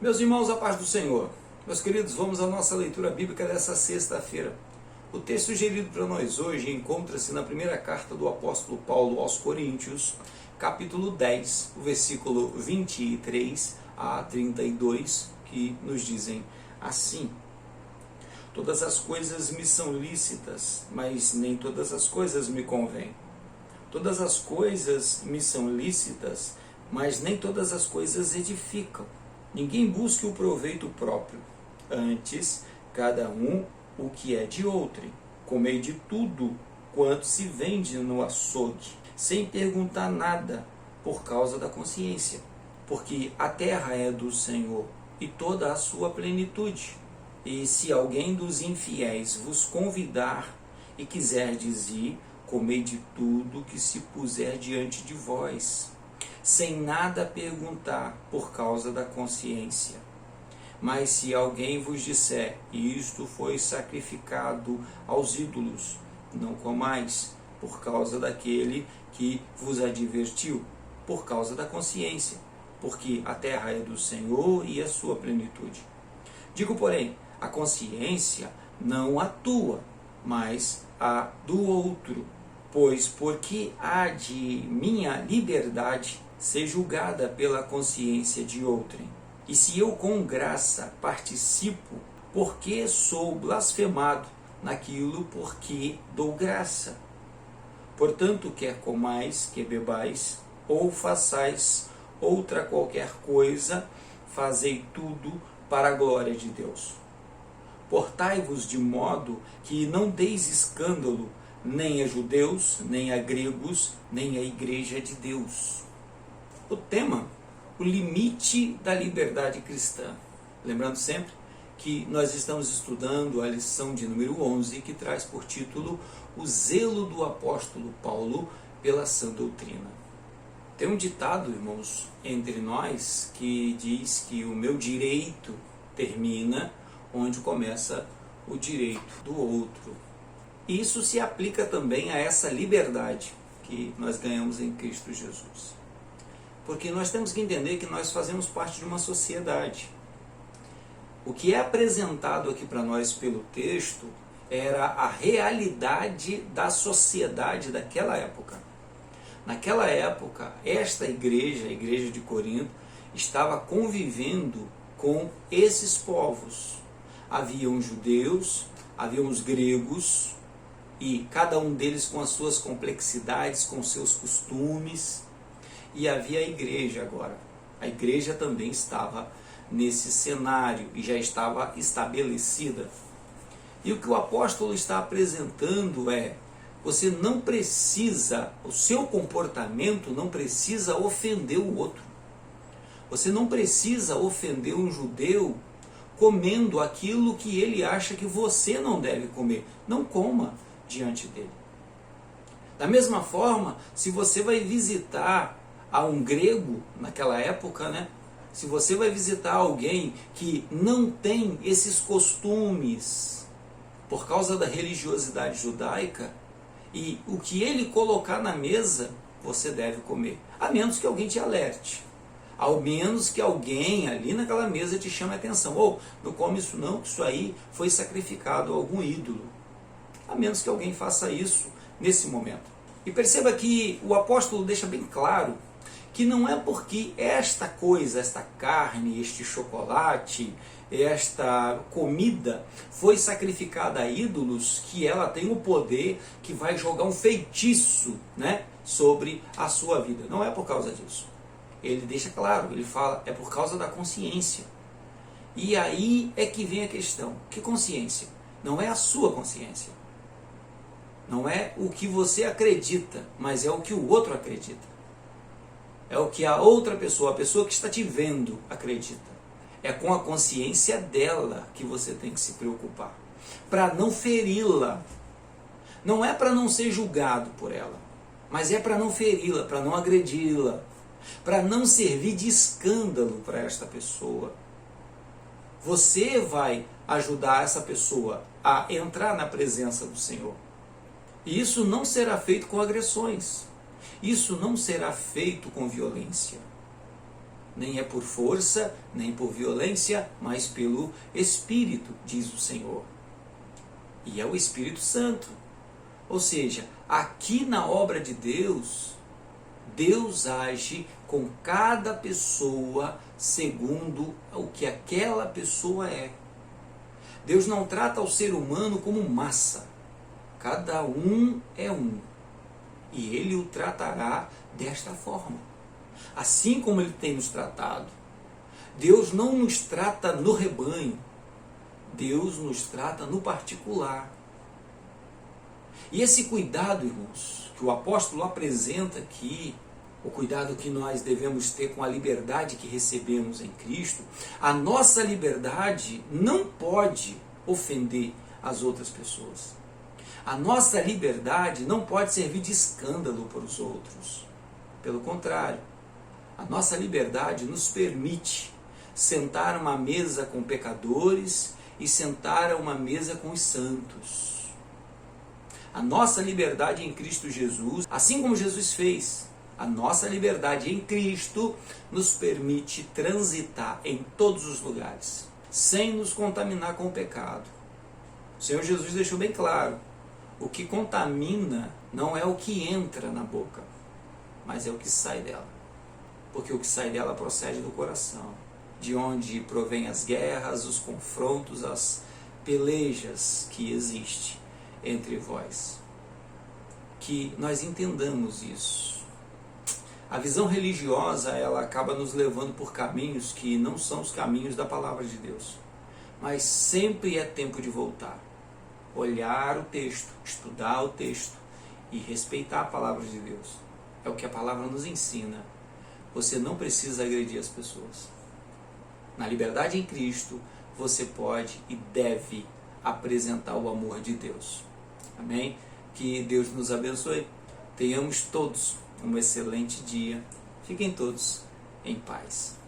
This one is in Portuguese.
Meus irmãos, a paz do Senhor. Meus queridos, vamos à nossa leitura bíblica dessa sexta-feira. O texto sugerido para nós hoje encontra-se na primeira carta do apóstolo Paulo aos Coríntios, capítulo 10, o versículo 23 a 32, que nos dizem assim: Todas as coisas me são lícitas, mas nem todas as coisas me convêm. Todas as coisas me são lícitas, mas nem todas as coisas edificam. Ninguém busque o proveito próprio. Antes, cada um o que é de outrem. Comei de tudo quanto se vende no açougue, sem perguntar nada, por causa da consciência. Porque a terra é do Senhor, e toda a sua plenitude. E se alguém dos infiéis vos convidar, e quiserdes ir, comei de tudo que se puser diante de vós, sem nada perguntar por causa da consciência. Mas se alguém vos disser, isto foi sacrificado aos ídolos, não comais, por causa daquele que vos advertiu, por causa da consciência, porque a terra é do Senhor e a sua plenitude. Digo, porém, a consciência não a tua, mas a do outro, pois porque há de minha liberdade ser julgada pela consciência de outrem. E se eu com graça participo, porque sou blasfemado naquilo porque dou graça. Portanto, quer comais, que bebais, ou façais outra qualquer coisa, fazei tudo para a glória de Deus. Portai-vos de modo que não deis escândalo nem a judeus, nem a gregos, nem a igreja de Deus. O tema, o limite da liberdade cristã. Lembrando sempre que nós estamos estudando a lição de número 11, que traz por título o zelo do apóstolo Paulo pela sã doutrina. Tem um ditado, irmãos, entre nós, que diz que o meu direito termina onde começa o direito do outro. Isso se aplica também a essa liberdade que nós ganhamos em Cristo Jesus. Porque nós temos que entender que nós fazemos parte de uma sociedade. O que é apresentado aqui para nós pelo texto era a realidade da sociedade daquela época. Naquela época, esta igreja, a igreja de Corinto, estava convivendo com esses povos. Haviam judeus, haviam os gregos, e cada um deles com as suas complexidades, com seus costumes. E havia a igreja agora. A igreja também estava nesse cenário e já estava estabelecida. E o que o apóstolo está apresentando é: você não precisa, o seu comportamento não precisa ofender o outro. Você não precisa ofender um judeu comendo aquilo que ele acha que você não deve comer. Não coma diante dele. Da mesma forma, se você vai visitar a um grego naquela época, né? Se você vai visitar alguém que não tem esses costumes por causa da religiosidade judaica, e o que ele colocar na mesa, você deve comer. A menos que alguém te alerte. Ao menos que alguém ali naquela mesa te chame a atenção. Ou, não come isso não, que isso aí foi sacrificado a algum ídolo. A menos que alguém faça isso nesse momento. E perceba que o apóstolo deixa bem claro que não é porque esta coisa, esta carne, este chocolate, esta comida foi sacrificada a ídolos, que ela tem o poder que vai jogar um feitiço, né, sobre a sua vida. Não é por causa disso. Ele deixa claro, ele fala, é por causa da consciência. E aí é que vem a questão. Que consciência? Não é a sua consciência. Não é o que você acredita, mas é o que o outro acredita. É o que a outra pessoa, a pessoa que está te vendo, acredita. É com a consciência dela que você tem que se preocupar. Para não feri-la. Não é para não ser julgado por ela, mas é para não feri-la, para não agredi-la, para não servir de escândalo para esta pessoa. Você vai ajudar essa pessoa a entrar na presença do Senhor. E isso não será feito com agressões. Isso não será feito com violência. Nem é por força, nem por violência, mas pelo Espírito, diz o Senhor. E é o Espírito Santo. Ou seja, aqui na obra de Deus, Deus age com cada pessoa segundo o que aquela pessoa é. Deus não trata o ser humano como massa. Cada um é um. E Ele o tratará desta forma. Assim como Ele tem nos tratado. Deus não nos trata no rebanho. Deus nos trata no particular. E esse cuidado, irmãos, que o apóstolo apresenta aqui, o cuidado que nós devemos ter com a liberdade que recebemos em Cristo, a nossa liberdade não pode ofender as outras pessoas. A nossa liberdade não pode servir de escândalo para os outros. Pelo contrário, a nossa liberdade nos permite sentar a uma mesa com pecadores e sentar a uma mesa com os santos. A nossa liberdade em Cristo Jesus, assim como Jesus fez, a nossa liberdade em Cristo nos permite transitar em todos os lugares, sem nos contaminar com o pecado. O Senhor Jesus deixou bem claro, o que contamina não é o que entra na boca, mas é o que sai dela. Porque o que sai dela procede do coração, de onde provém as guerras, os confrontos, as pelejas que existem entre vós. Que nós entendamos isso. A visão religiosa, ela acaba nos levando por caminhos que não são os caminhos da palavra de Deus. Mas sempre é tempo de voltar. Olhar o texto, estudar o texto e respeitar a palavra de Deus. É o que a palavra nos ensina. Você não precisa agredir as pessoas. Na liberdade em Cristo, você pode e deve apresentar o amor de Deus. Amém? Que Deus nos abençoe. Tenhamos todos um excelente dia. Fiquem todos em paz.